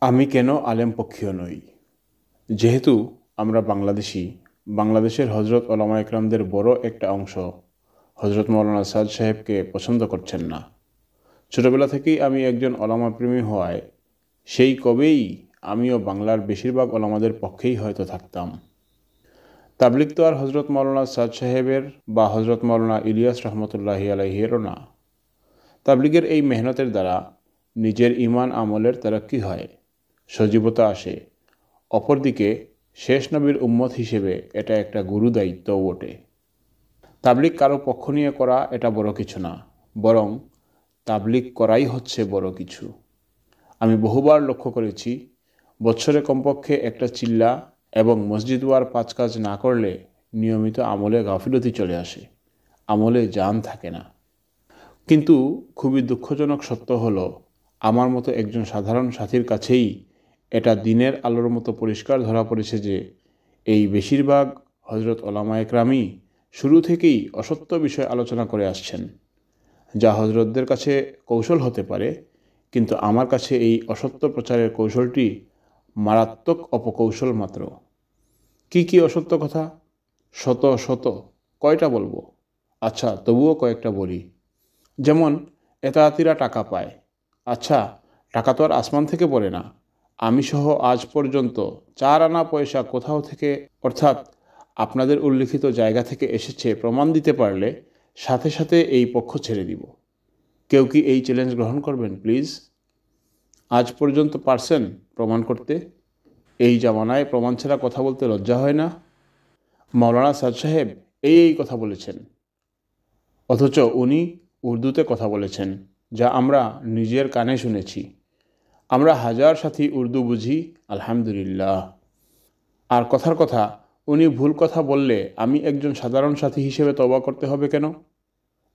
আমি কেন আলেম পক্ষীয় নই? যেহেতু আমরা বাংলাদেশি, বাংলাদেশের হজরত ওলামা একরামদের বড় একটা অংশ হজরত মৌলানা সাদ সাহেবকে পছন্দ করছেন না। ছোটবেলা থেকেই আমি একজন ওলামা প্রেমী হওয়ায় সেই কবেই আমিও বাংলার বেশিরভাগ ওলামাদের পক্ষেই হয়তো থাকতাম। তাবলিগ তো আর হজরত মৌলানা সাদ সাহেবের বা হজরত মৌলানা ইলিয়াস রহমতুল্লাহি আলাইহিরও না। তাবলিগের এই মেহনতের দ্বারা নিজের ইমান আমলের তারাক্কি হয়, সজীবতা আসে। অপরদিকে শেষ নবীর উম্মত হিসেবে এটা একটা গুরু দায়িত্বও বটে। তাবলিগ কারো পক্ষ নিয়ে করা এটা বড় কিছু না, বরং তাবলিগ করাই হচ্ছে বড় কিছু। আমি বহুবার লক্ষ্য করেছি, বছরে কমপক্ষে একটা চিল্লা এবং মসজিদ ওয়ার 5 কাজ না করলে নিয়মিত আমলে গাফিলতি চলে আসে, আমলে জান থাকে না। কিন্তু খুবই দুঃখজনক সত্য হলো, আমার মতো একজন সাধারণ সাথীর কাছেই এটা দিনের আলোর মতো পরিষ্কার ধরা পড়েছে যে এই বেশিরভাগ হজরত ওলামা একরামই শুরু থেকেই অসত্য বিষয় আলোচনা করে আসছেন, যা হজরতদের কাছে কৌশল হতে পারে, কিন্তু আমার কাছে এই অসত্য প্রচারের কৌশলটি মারাত্মক অপকৌশল মাত্র। কি কি অসত্য কথা? শত শত, কয়টা বলবো? আচ্ছা, তবুও কয়েকটা বলি। যেমন, এতাতিরা টাকা পায়। আচ্ছা, টাকা তো আর আসমান থেকে পড়ে না। আমি সহ আজ পর্যন্ত 4 আনা পয়সা কোথাও থেকে, অর্থাৎ আপনাদের উল্লিখিত জায়গা থেকে এসেছে প্রমাণ দিতে পারলে সাথে সাথে এই পক্ষ ছেড়ে দিব। কেউ কি এই চ্যালেঞ্জ গ্রহণ করবেন প্লিজ? আজ পর্যন্ত পারছেন প্রমাণ করতে? এই জামানায় প্রমাণ ছাড়া কথা বলতে লজ্জা হয় না? মাওলানা সাদ সাহেব এই কথা বলেছেন, অথচ উনি উর্দুতে কথা বলেছেন, যা আমরা নিজের কানে শুনেছি। আমরা হাজার সাথী উর্দু বুঝি, আলহামদুলিল্লাহ। আর কথার কথা, উনি ভুল কথা বললে আমি একজন সাধারণ সাথী হিসেবে তওবা করতে হবে কেন?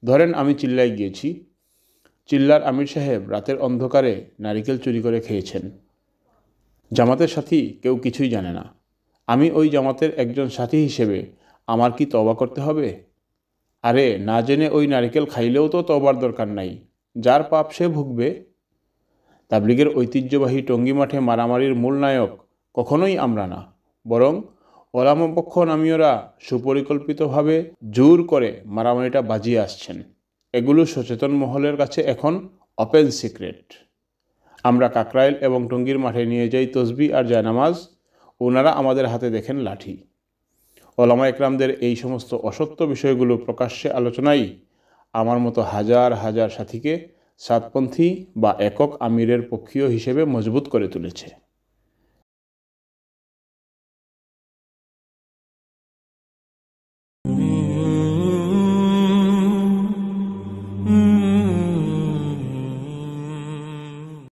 ধরেন আমি চিল্লায় গিয়েছি, চিল্লার আমির সাহেব রাতের অন্ধকারে নারিকেল চুরি করে খেয়েছেন। জামাতের সাথী কেউ কিছুই জানে না। আমি ওই জামাতের একজন সাথী হিসেবে আমার কি তওবা করতে হবে? আরে, না জেনে ওই নারিকেল খাইলেও তো তওবার দরকার নাই, যার পাপ সে ভুগবে। তাবলিগের ঐতিহ্যবাহী টঙ্গী মাঠে মারামারির মূল নায়ক কখনোই আমরা না, বরং ওলামাপক্ষ নামীয়রা সুপরিকল্পিতভাবে জোর করে মারামারিটা বাজিয়ে আসছেন। এগুলো সচেতন মহলের কাছে এখন ওপেন সিক্রেট। আমরা কাকরাইল এবং টঙ্গীর মাঠে নিয়ে যাই তসবিহ আর জায়নামাজ, ওনারা আমাদের হাতে দেখেন লাঠি। ওলামা একরামদের এই সমস্ত অসত্য বিষয়গুলো প্রকাশ্যে আলোচনাই আমার মতো হাজার হাজার সাথীকে সাতপন্থী বা একক আমিরের পক্ষীয় হিসেবে মজবুত করে তুলেছে।